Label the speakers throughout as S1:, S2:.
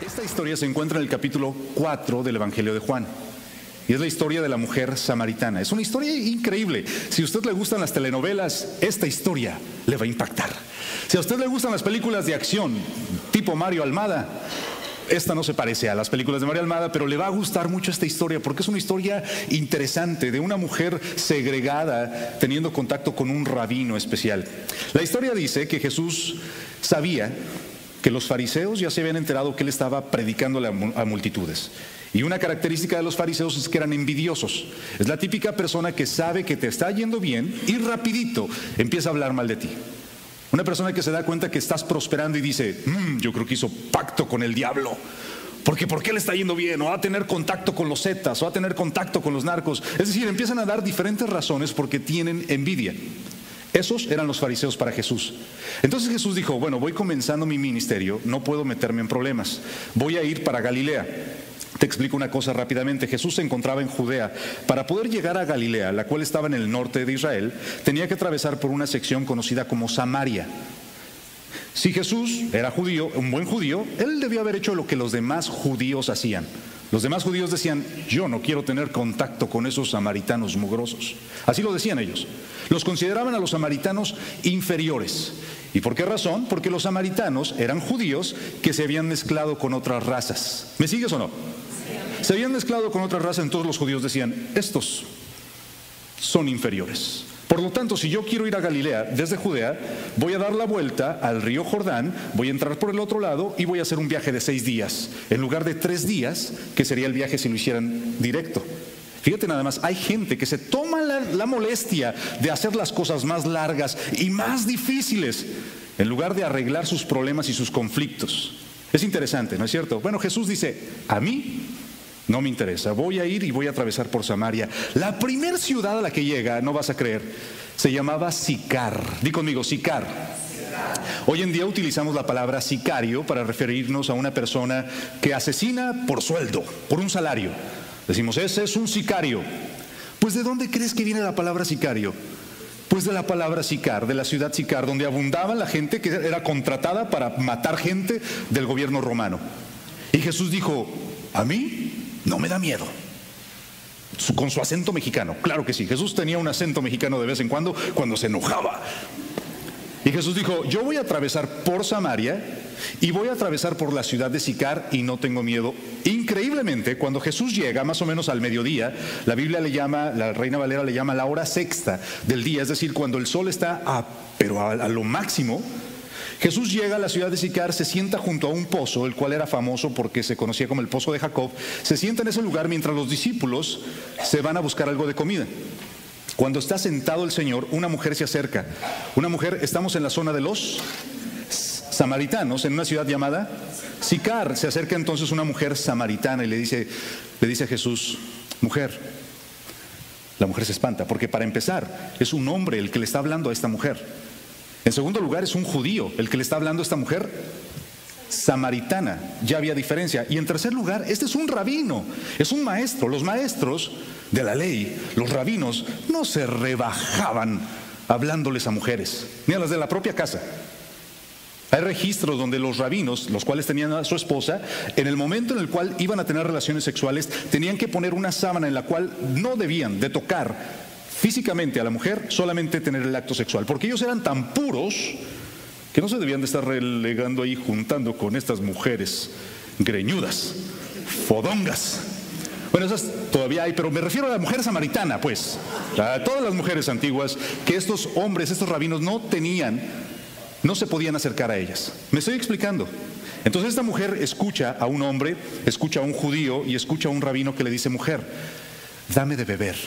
S1: Esta historia se encuentra en el capítulo 4 del Evangelio de Juan. Y es la historia de la mujer samaritana. Es una historia increíble. Si a usted le gustan las telenovelas, esta historia le va a impactar. Si a usted le gustan las películas de acción, tipo Mario Almada, esta no se parece a las películas de Mario Almada, pero le va a gustar mucho esta historia porque es una historia interesante de una mujer segregada teniendo contacto con un rabino especial. La historia dice que Jesús sabía que los fariseos ya se habían enterado que él estaba predicándole a multitudes. Y una característica de los fariseos es que eran envidiosos. Es la típica persona que sabe que te está yendo bien y rapidito empieza a hablar mal de ti. Una persona que se da cuenta que estás prosperando y dice, yo creo que hizo pacto con el diablo. Porque ¿por qué le está yendo bien? O va a tener contacto con los zetas, o va a tener contacto con los narcos. Es decir, empiezan a dar diferentes razones porque tienen envidia. Esos eran los fariseos para Jesús. Entonces Jesús dijo, bueno, voy comenzando mi ministerio, no puedo meterme en problemas. Voy a ir para Galilea. Te explico una cosa rápidamente. Jesús se encontraba en Judea. Para poder llegar a Galilea, la cual estaba en el norte de Israel, tenía que atravesar por una sección conocida como Samaria. Si Jesús era judío, un buen judío, él debió haber hecho lo que los demás judíos hacían. Los demás judíos decían, yo no quiero tener contacto con esos samaritanos mugrosos. Así lo decían ellos. Los consideraban a los samaritanos inferiores. ¿Y por qué razón? Porque los samaritanos eran judíos que se habían mezclado con otras razas. ¿Me sigues o no? Se habían mezclado con otras razas, entonces los judíos decían, estos son inferiores. Por lo tanto, si yo quiero ir a Galilea desde Judea, voy a dar la vuelta al río Jordán, voy a entrar por el otro lado y voy a hacer un viaje de 6 días, en lugar de 3 días, que sería el viaje si lo hicieran directo. Fíjate nada más, hay gente que se toma la molestia de hacer las cosas más largas y más difíciles, en lugar de arreglar sus problemas y sus conflictos. Es interesante, ¿no es cierto? Bueno, Jesús dice, a mí no me interesa, voy a ir y voy a atravesar por Samaria. La primera ciudad a la que llega, no vas a creer, se llamaba Sicar. Di conmigo, Sicar. Hoy en día utilizamos la palabra sicario para referirnos a una persona que asesina por sueldo, por un salario. Decimos, ese es un sicario. Pues ¿de dónde crees que viene la palabra sicario? Pues de la palabra Sicar, de la ciudad Sicar, donde abundaba la gente que era contratada para matar gente del gobierno romano. Y Jesús dijo, a mí no me da miedo. Con su acento mexicano, claro que sí. Jesús tenía un acento mexicano de vez en cuando se enojaba. Y Jesús dijo, yo voy a atravesar por Samaria y voy a atravesar por la ciudad de Sicar y no tengo miedo. Increíblemente, cuando Jesús llega más o menos al mediodía, la Biblia le llama, la Reina Valera le llama la hora sexta del día, es decir, cuando el sol está a lo máximo. Jesús llega a la ciudad de Sicar, se sienta junto a un pozo, el cual era famoso porque se conocía como el pozo de Jacob. Se sienta en ese lugar mientras los discípulos se van a buscar algo de comida. Cuando está sentado el Señor, una mujer se acerca. Una mujer, estamos en la zona de los samaritanos, en una ciudad llamada Sicar. Se acerca entonces una mujer samaritana y le dice a Jesús, mujer. La mujer se espanta, porque para empezar, es un hombre el que le está hablando a esta mujer. En segundo lugar, es un judío el que le está hablando a esta mujer samaritana. Ya había diferencia. Y en tercer lugar, este es un rabino, es un maestro. Los maestros de la ley, los rabinos, no se rebajaban hablándoles a mujeres, ni a las de la propia casa. Hay registros donde los rabinos, los cuales tenían a su esposa, en el momento en el cual iban a tener relaciones sexuales, tenían que poner una sábana en la cual no debían de tocar físicamente a la mujer, solamente tener el acto sexual, porque ellos eran tan puros que no se debían de estar relegando ahí, juntando con estas mujeres greñudas, fodongas. Bueno, esas todavía hay, pero me refiero a la mujer samaritana, pues, a todas las mujeres antiguas que estos hombres, estos rabinos no se podían acercar a ellas. ¿Me estoy explicando? Entonces esta mujer escucha a un hombre, escucha a un judío y escucha a un rabino que le dice, mujer, dame de beber.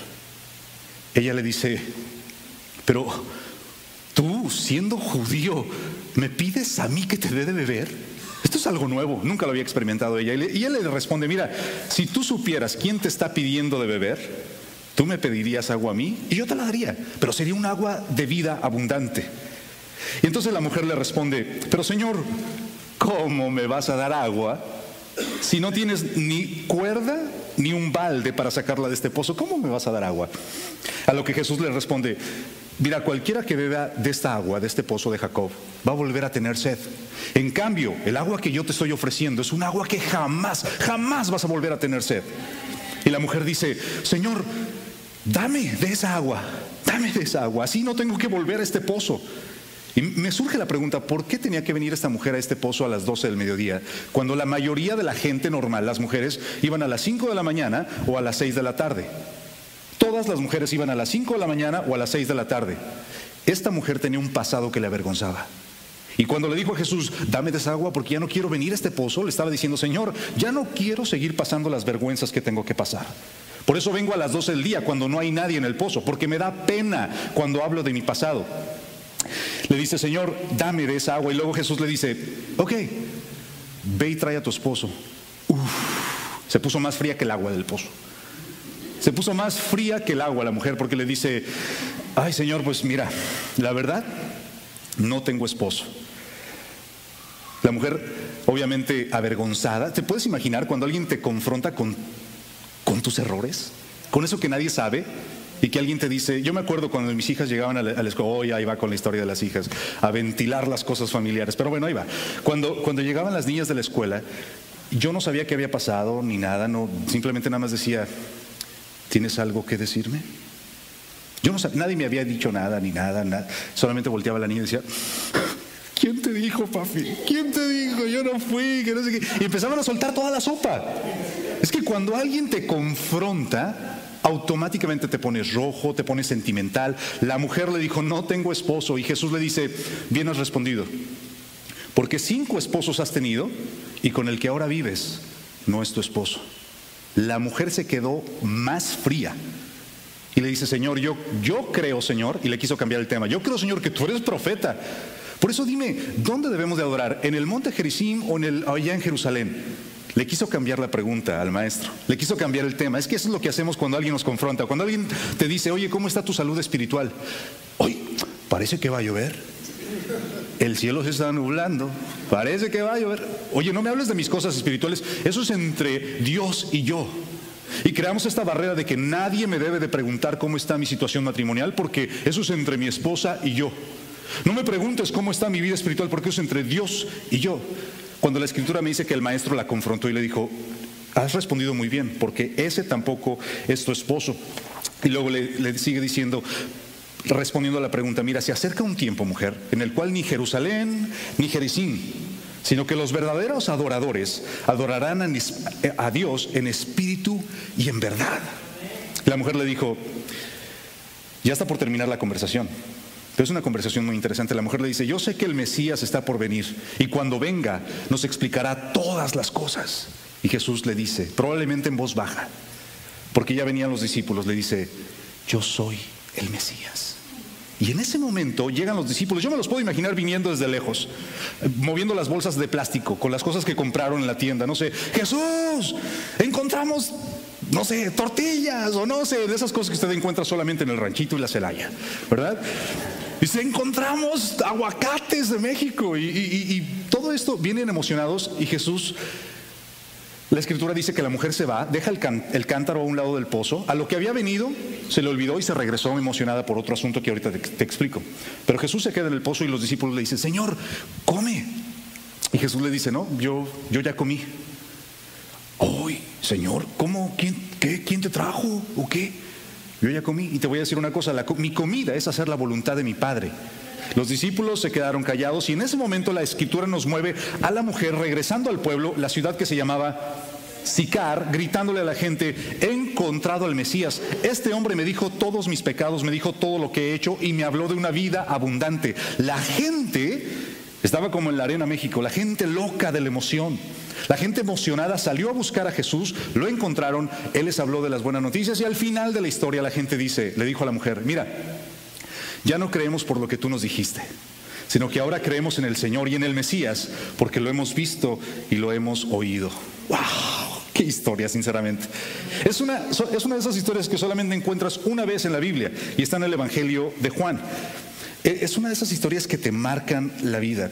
S1: Ella le dice, pero tú, siendo judío, ¿me pides a mí que te dé de beber? Esto es algo nuevo, nunca lo había experimentado ella. Y él le responde, mira, si tú supieras quién te está pidiendo de beber, tú me pedirías agua a mí y yo te la daría, pero sería un agua de vida abundante. Y entonces la mujer le responde, pero Señor, ¿cómo me vas a dar agua si no tienes ni cuerda ni un balde para sacarla de este pozo? ¿Cómo me vas a dar agua? A lo que Jesús le responde, mira, cualquiera que beba de esta agua, de este pozo de Jacob, va a volver a tener sed. En cambio, el agua que yo te estoy ofreciendo es un agua que jamás, jamás vas a volver a tener sed. Y la mujer dice, Señor, dame de esa agua, así no tengo que volver a este pozo. Y me surge la pregunta, ¿por qué tenía que venir esta mujer a este pozo a las 12 del mediodía? Cuando la mayoría de la gente normal, las mujeres, iban a las 5 de la mañana o a las 6 de la tarde. Todas las mujeres iban a las 5 de la mañana o a las 6 de la tarde. Esta mujer tenía un pasado que le avergonzaba. Y cuando le dijo a Jesús, dame de esa agua porque ya no quiero venir a este pozo, le estaba diciendo, Señor, ya no quiero seguir pasando las vergüenzas que tengo que pasar. Por eso vengo a las 12 del día cuando no hay nadie en el pozo, porque me da pena cuando hablo de mi pasado. Le dice, Señor, dame de esa agua. Y luego Jesús le dice, ok, ve y trae a tu esposo. Se puso más fría que el agua del pozo. Se puso más fría que el agua la mujer, porque le dice, ay, Señor, pues mira, la verdad, no tengo esposo. La mujer, obviamente avergonzada. ¿Te puedes imaginar cuando alguien te confronta con tus errores? Con eso que nadie sabe. Y que alguien te dice, yo me acuerdo cuando mis hijas llegaban a la escuela, hoy ahí va con la historia de las hijas, a ventilar las cosas familiares, pero bueno, ahí va. Cuando llegaban las niñas de la escuela, yo no sabía qué había pasado ni nada, no, simplemente nada más decía, ¿tienes algo que decirme? Yo no sabía, nadie me había dicho nada, ni nada, solamente volteaba a la niña y decía, ¿quién te dijo, papi? ¿Quién te dijo? Yo no fui, que no sé qué. Y empezaban a soltar toda la sopa. Es que cuando alguien te confronta, automáticamente te pones rojo, te pones sentimental. La mujer le dijo, no tengo esposo. Y Jesús le dice, bien has respondido, porque 5 esposos has tenido y con el que ahora vives no es tu esposo. La mujer se quedó más fría y le dice, Señor, yo creo, Señor, y le quiso cambiar el tema, yo creo, Señor, que tú eres profeta. Por eso dime, ¿dónde debemos de adorar? ¿En el monte Gerizim o allá en Jerusalén? Le quiso cambiar la pregunta al maestro, le quiso cambiar el tema. Es que eso es lo que hacemos cuando alguien nos confronta. Cuando alguien te dice, oye, ¿cómo está tu salud espiritual? Oye, parece que va a llover. El cielo se está nublando, parece que va a llover. Oye, no me hables de mis cosas espirituales, eso es entre Dios y yo. Y creamos esta barrera de que nadie me debe de preguntar cómo está mi situación matrimonial, porque eso es entre mi esposa y yo. No me preguntes cómo está mi vida espiritual, porque eso es entre Dios y yo. Cuando la escritura me dice que el maestro la confrontó y le dijo, has respondido muy bien, porque ese tampoco es tu esposo. Y luego le sigue diciendo, respondiendo a la pregunta, mira, se acerca un tiempo, mujer, en el cual ni Jerusalén ni Gerizim, sino que los verdaderos adoradores adorarán a Dios en espíritu y en verdad. La mujer le dijo, ya está por terminar la conversación. Pero es una conversación muy interesante. La mujer le dice, yo sé que el Mesías está por venir y cuando venga nos explicará todas las cosas. Y Jesús le dice, probablemente en voz baja, porque ya venían los discípulos, le dice, yo soy el Mesías. Y en ese momento llegan los discípulos, yo me los puedo imaginar viniendo desde lejos, moviendo las bolsas de plástico con las cosas que compraron en la tienda, no sé, Jesús, encontramos, no sé, tortillas o no sé, de esas cosas que usted encuentra solamente en el ranchito y la Celaya, ¿verdad? Dice, encontramos aguacates de México y todo esto, vienen emocionados y Jesús, la escritura dice que la mujer se va, deja el cántaro a un lado del pozo, a lo que había venido se le olvidó y se regresó emocionada por otro asunto que ahorita te explico. Pero Jesús se queda en el pozo y los discípulos le dicen, Señor, come. Y Jesús le dice, no, yo ya comí. ¡Ay, Señor! ¿Cómo? ¿Quién te trajo? ¿O qué? Yo ya comí y te voy a decir una cosa, mi comida es hacer la voluntad de mi Padre. Los discípulos se quedaron callados y en ese momento la escritura nos mueve a la mujer regresando al pueblo, la ciudad que se llamaba Sicar, gritándole a la gente, he encontrado al Mesías. Este hombre me dijo todos mis pecados, me dijo todo lo que he hecho y me habló de una vida abundante. La gente estaba como en la Arena México, la gente loca de la emoción. La gente emocionada salió a buscar a Jesús, lo encontraron, él les habló de las buenas noticias y al final de la historia la gente le dijo a la mujer, mira, ya no creemos por lo que tú nos dijiste, sino que ahora creemos en el Señor y en el Mesías porque lo hemos visto y lo hemos oído. ¡Wow! ¡Qué historia, sinceramente! Es una de esas historias que solamente encuentras una vez en la Biblia y está en el Evangelio de Juan. Es una de esas historias que te marcan la vida.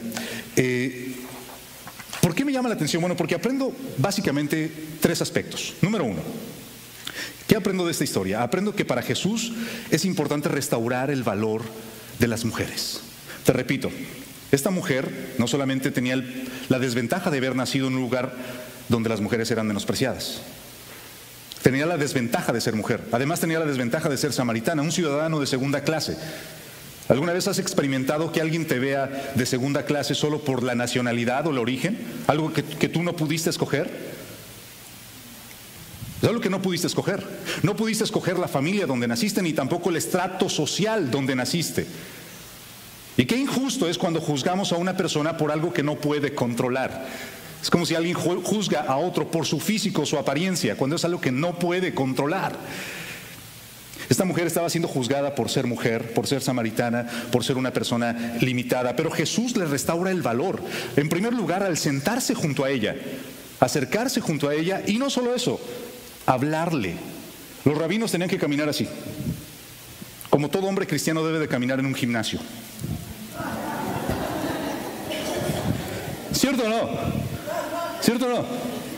S1: ¿Por qué me llama la atención? Bueno, porque aprendo básicamente 3 aspectos. Número 1, ¿qué aprendo de esta historia? Aprendo que para Jesús es importante restaurar el valor de las mujeres. Te repito, esta mujer no solamente tenía la desventaja de haber nacido en un lugar donde las mujeres eran menospreciadas, tenía la desventaja de ser mujer, además tenía la desventaja de ser samaritana, un ciudadano de segunda clase. ¿Alguna vez has experimentado que alguien te vea de segunda clase solo por la nacionalidad o el origen? Algo que tú no pudiste escoger. Es algo que no pudiste escoger. No pudiste escoger la familia donde naciste, ni tampoco el estrato social donde naciste. Y qué injusto es cuando juzgamos a una persona por algo que no puede controlar. Es como si alguien juzga a otro por su físico, su apariencia, cuando es algo que no puede controlar. Esta mujer estaba siendo juzgada por ser mujer, por ser samaritana, por ser una persona limitada, pero Jesús le restaura el valor. En primer lugar, al sentarse junto a ella, acercarse junto a ella, y no solo eso, hablarle. Los rabinos tenían que caminar así, como todo hombre cristiano debe de caminar en un gimnasio. ¿Cierto o no? ¿Cierto o no?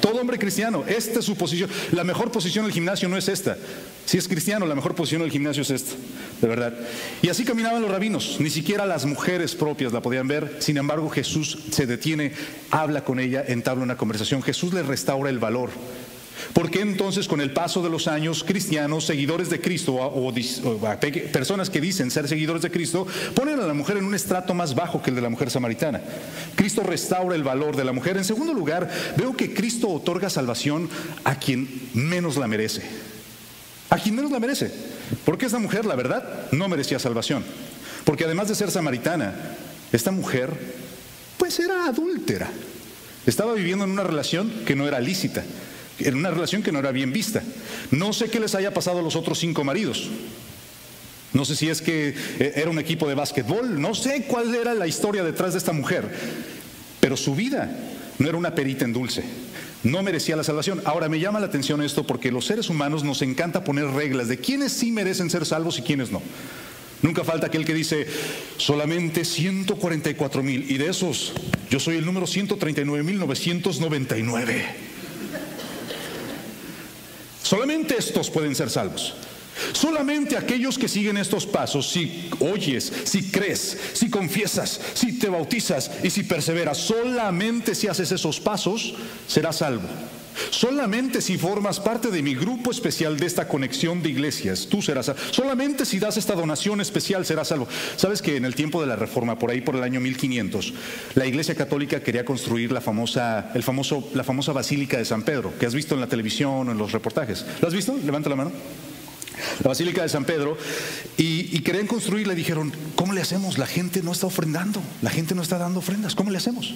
S1: Todo hombre cristiano, esta es su posición. La mejor posición del gimnasio no es esta. Si es cristiano, la mejor posición del gimnasio es esta, de verdad. Y así caminaban los rabinos, ni siquiera las mujeres propias la podían ver. Sin embargo, Jesús se detiene, habla con ella, entabla una conversación. Jesús le restaura el valor. ¿Por qué entonces con el paso de los años cristianos, seguidores de Cristo o personas que dicen ser seguidores de Cristo, ponen a la mujer en un estrato más bajo que el de la mujer samaritana? Cristo restaura el valor de la mujer. En segundo lugar, veo que Cristo otorga salvación a quien menos la merece. A quien menos la merece. Porque esta mujer, la verdad, no merecía salvación. Porque además de ser samaritana, esta mujer pues era adúltera. Estaba viviendo en una relación que no era lícita, en una relación que no era bien vista. No sé qué les haya pasado a los otros 5 maridos. No sé si es que era un equipo de básquetbol, no sé cuál era la historia detrás de esta mujer, pero su vida no era una perita en dulce. No merecía la salvación. Ahora me llama la atención esto porque los seres humanos nos encanta poner reglas de quiénes sí merecen ser salvos y quiénes no. Nunca falta aquel que dice solamente 144,000 y de esos yo soy el número 139,999. Solamente estos pueden ser salvos. Solamente aquellos que siguen estos pasos, si oyes, si crees, si confiesas, si te bautizas y si perseveras, solamente si haces esos pasos, serás salvo. Solamente si formas parte de mi grupo especial de esta conexión de iglesias, tú serás salvo. Solamente si das esta donación especial, serás salvo. Sabes que en el tiempo de la Reforma, por ahí por el año 1500, la Iglesia Católica quería construir la famosa Basílica de San Pedro, que has visto en la televisión o en los reportajes. ¿La has visto? Levanta la mano. La Basílica de San Pedro, y querían construirla y dijeron, ¿cómo le hacemos? La gente no está ofrendando, la gente no está dando ofrendas, ¿cómo le hacemos?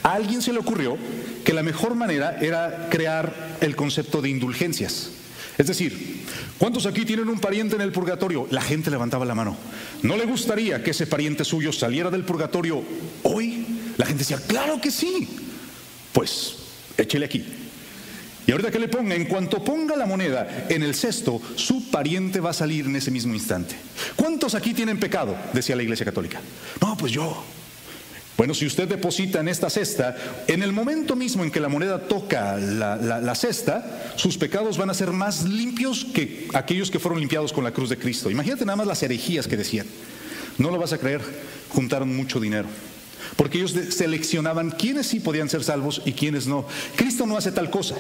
S1: A alguien se le ocurrió que la mejor manera era crear el concepto de indulgencias. Es decir, ¿cuántos aquí tienen un pariente en el purgatorio? La gente levantaba la mano. ¿No le gustaría que ese pariente suyo saliera del purgatorio hoy? La gente decía, claro que sí. Pues, échele aquí. Y ahorita que le ponga, en cuanto ponga la moneda en el cesto, su pariente va a salir en ese mismo instante. ¿Cuántos aquí tienen pecado? Decía la Iglesia Católica. No, pues yo. Bueno, si usted deposita en esta cesta, en el momento mismo en que la moneda toca la cesta, sus pecados van a ser más limpios que aquellos que fueron limpiados con la cruz de Cristo. Imagínate nada más las herejías que decían. No lo vas a creer, juntaron mucho dinero. Porque ellos seleccionaban quiénes sí podían ser salvos y quiénes no. Cristo no hace tal cosa.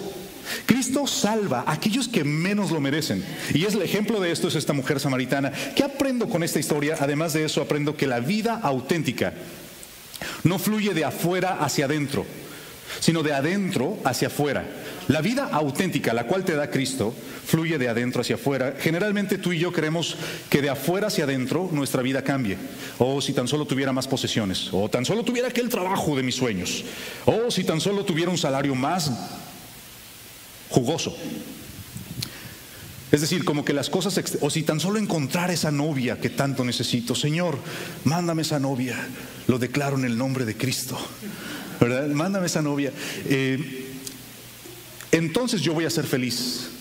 S1: Cristo salva a aquellos que menos lo merecen. Y el ejemplo de esto es esta mujer samaritana. ¿Qué aprendo con esta historia? Además de eso, aprendo que la vida auténtica no fluye de afuera hacia adentro, sino de adentro hacia afuera. La vida auténtica, la cual te da Cristo, fluye de adentro hacia afuera. Generalmente tú y yo queremos que de afuera hacia adentro nuestra vida cambie. O si tan solo tuviera más posesiones, o tan solo tuviera aquel trabajo de mis sueños, o si tan solo tuviera un salario más jugoso. Es decir, como que las cosas, o si tan solo encontrar esa novia que tanto necesito. Señor, mándame esa novia, lo declaro en el nombre de Cristo, ¿verdad? Mándame esa novia. Entonces yo voy a ser feliz.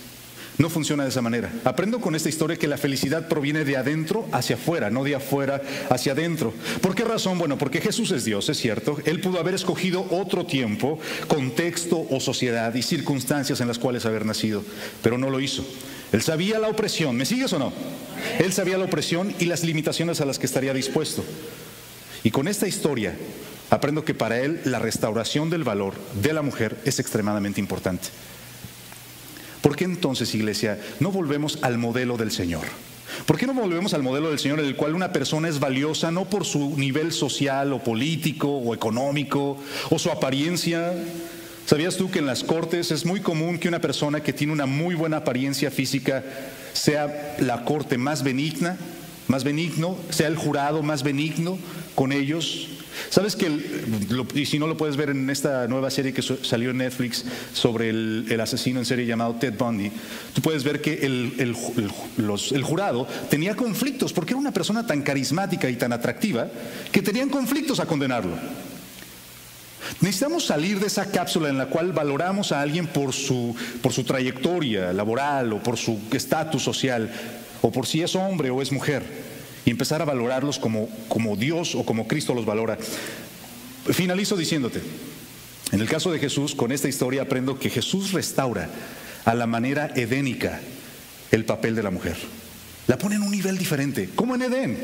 S1: No funciona de esa manera. Aprendo con esta historia que la felicidad proviene de adentro hacia afuera, no de afuera hacia adentro. ¿Por qué razón? Bueno, porque Jesús es Dios, es cierto. Él pudo haber escogido otro tiempo, contexto o sociedad y circunstancias en las cuales haber nacido, pero no lo hizo. Él sabía la opresión. ¿Me sigues o no? Él sabía la opresión y las limitaciones a las que estaría dispuesto. Y con esta historia aprendo que para él la restauración del valor de la mujer es extremadamente importante. ¿Por qué entonces, iglesia, no volvemos al modelo del Señor? ¿Por qué no volvemos al modelo del Señor en el cual una persona es valiosa no por su nivel social o político o económico o su apariencia? ¿Sabías tú que en las cortes es muy común que una persona que tiene una muy buena apariencia física sea la corte más benigna, más benigno, sea el jurado más benigno con ellos? ¿Sabes que, y si no lo puedes ver en esta nueva serie que salió en Netflix sobre el asesino en serie llamado Ted Bundy, tú puedes ver que el jurado tenía conflictos porque era una persona tan carismática y tan atractiva que tenían conflictos a condenarlo? Necesitamos salir de esa cápsula en la cual valoramos a alguien por su trayectoria laboral o por su estatus social o por si es hombre o es mujer, y empezar a valorarlos como Dios o como Cristo los valora. Finalizo diciéndote, en el caso de Jesús, con esta historia aprendo que Jesús restaura a la manera edénica el papel de la mujer. La pone en un nivel diferente, como en Edén.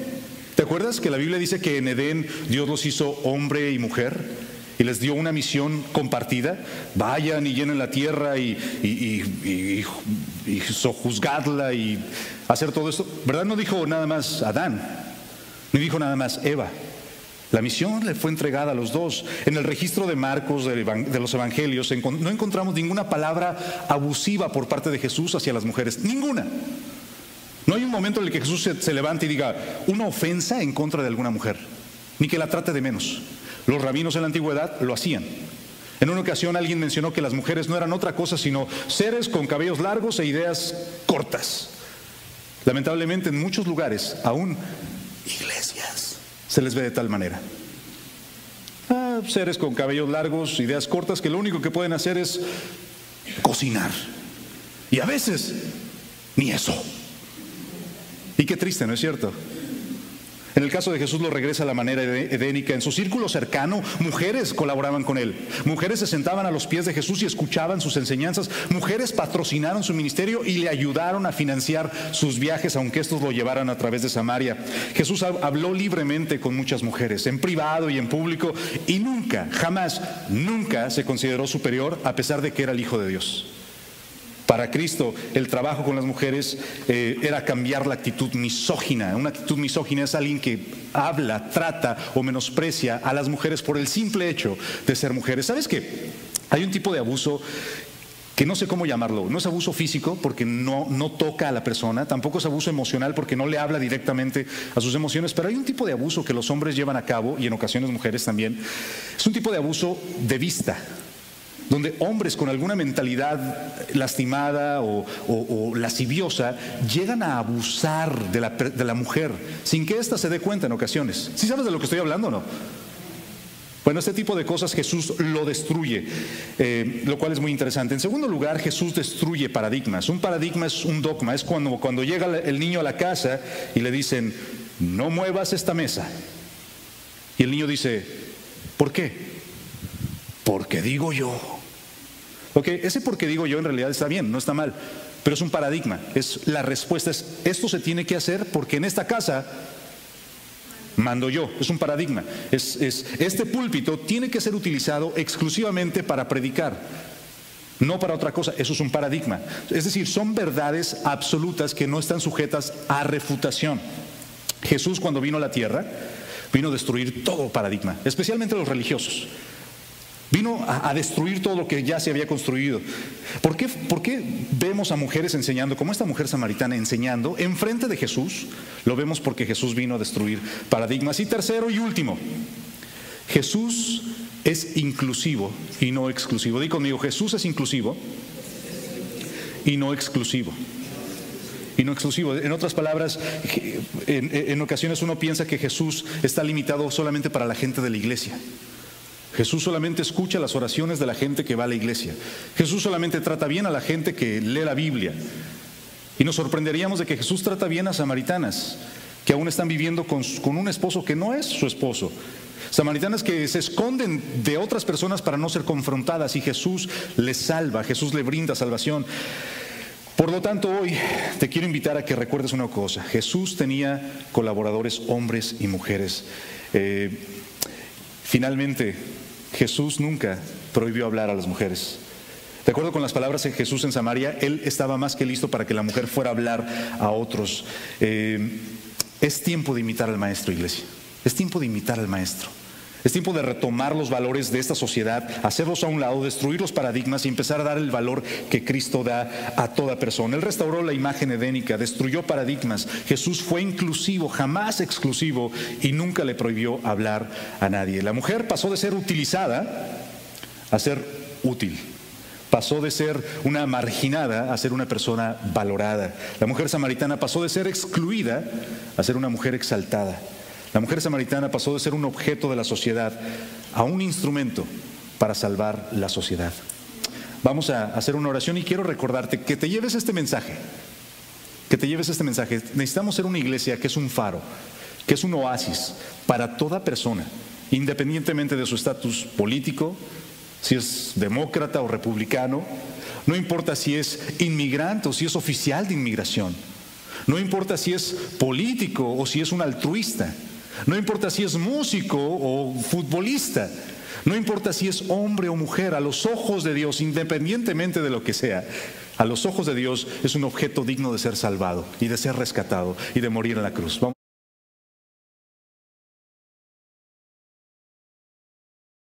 S1: ¿Te acuerdas que la Biblia dice que en Edén Dios los hizo hombre y mujer? Y les dio una misión compartida: vayan y llenen la tierra y sojuzgadla y hacer todo esto. ¿Verdad? No dijo nada más Adán, no dijo nada más Eva. La misión le fue entregada a los dos. En el registro de Marcos, de los evangelios, no encontramos ninguna palabra abusiva por parte de Jesús hacia las mujeres, ninguna. No hay un momento en el que Jesús se levante y diga una ofensa en contra de alguna mujer, ni que la trate de menos. Los rabinos en la antigüedad lo hacían. En una ocasión alguien mencionó que las mujeres no eran otra cosa sino seres con cabellos largos e ideas cortas. Lamentablemente en muchos lugares, aún iglesias, se les ve de tal manera. Seres con cabellos largos, ideas cortas, que lo único que pueden hacer es cocinar. Y a veces ni eso. Y qué triste, ¿no es cierto? En el caso de Jesús lo regresa a la manera edénica. En su círculo cercano, mujeres colaboraban con él. Mujeres se sentaban a los pies de Jesús y escuchaban sus enseñanzas. Mujeres patrocinaron su ministerio y le ayudaron a financiar sus viajes, aunque estos lo llevaran a través de Samaria. Jesús habló libremente con muchas mujeres, en privado y en público, y nunca, jamás, nunca se consideró superior, a pesar de que era el Hijo de Dios. Para Cristo, el trabajo con las mujeres era cambiar la actitud misógina. Una actitud misógina es alguien que habla, trata o menosprecia a las mujeres por el simple hecho de ser mujeres. ¿Sabes qué? Hay un tipo de abuso que no sé cómo llamarlo. No es abuso físico porque no toca a la persona, tampoco es abuso emocional porque no le habla directamente a sus emociones, pero hay un tipo de abuso que los hombres llevan a cabo, y en ocasiones mujeres también. Es un tipo de abuso de vista, donde hombres con alguna mentalidad lastimada o lasciviosa llegan a abusar de la mujer sin que ésta se dé cuenta en ocasiones. ¿Sí sabes de lo que estoy hablando o no? Bueno, este tipo de cosas Jesús lo destruye, lo cual es muy interesante. En segundo lugar, Jesús destruye paradigmas. Un paradigma es un dogma, es cuando llega el niño a la casa y le dicen, no muevas esta mesa. Y el niño dice, ¿por qué? Porque digo yo. Ok, ese porque digo yo en realidad está bien, no está mal, pero es un paradigma. La respuesta es, esto se tiene que hacer porque en esta casa mando yo. Es un paradigma. Este púlpito tiene que ser utilizado exclusivamente para predicar, no para otra cosa. Eso es un paradigma. Es decir, son verdades absolutas que no están sujetas a refutación. Jesús, cuando vino a la tierra, vino a destruir todo paradigma, especialmente los religiosos. Vino a destruir todo lo que ya se había construido. ¿Por qué vemos a mujeres enseñando, como esta mujer samaritana enseñando enfrente de Jesús? Lo vemos porque Jesús vino a destruir paradigmas. Y tercero y último, Jesús es inclusivo y no exclusivo. Di conmigo, Jesús es inclusivo y no exclusivo. Y no exclusivo. En otras palabras, en ocasiones uno piensa que Jesús está limitado solamente para la gente de la iglesia. Jesús solamente escucha las oraciones de la gente que va a la iglesia. Jesús solamente trata bien a la gente que lee la Biblia. Y nos sorprenderíamos de que Jesús trata bien a samaritanas que aún están viviendo con un esposo que no es su esposo. Samaritanas que se esconden de otras personas para no ser confrontadas, y Jesús les salva, Jesús le brinda salvación. Por lo tanto, hoy te quiero invitar a que recuerdes una cosa. Jesús tenía colaboradores hombres y mujeres. Finalmente, Jesús nunca prohibió hablar a las mujeres. De acuerdo con las palabras de Jesús en Samaria, Él estaba más que listo para que la mujer fuera a hablar a otros. Es tiempo de imitar al Maestro, iglesia. Es tiempo de imitar al Maestro. Es tiempo de retomar los valores de esta sociedad, hacerlos a un lado, destruir los paradigmas y empezar a dar el valor que Cristo da a toda persona. Él restauró la imagen edénica, destruyó paradigmas. Jesús fue inclusivo, jamás exclusivo, y nunca le prohibió hablar a nadie. La mujer pasó de ser utilizada a ser útil. Pasó de ser una marginada a ser una persona valorada. La mujer samaritana pasó de ser excluida a ser una mujer exaltada. La mujer samaritana pasó de ser un objeto de la sociedad a un instrumento para salvar la sociedad. Vamos a hacer una oración y quiero recordarte que te lleves este mensaje. Que te lleves este mensaje. Necesitamos ser una iglesia que es un faro, que es un oasis para toda persona, independientemente de su estatus político, si es demócrata o republicano, no importa si es inmigrante o si es oficial de inmigración, no importa si es político o si es un altruista, no importa si es músico o futbolista, no importa si es hombre o mujer, a los ojos de Dios, independientemente de lo que sea, a los ojos de Dios es un objeto digno de ser salvado y de ser rescatado y de morir en la cruz.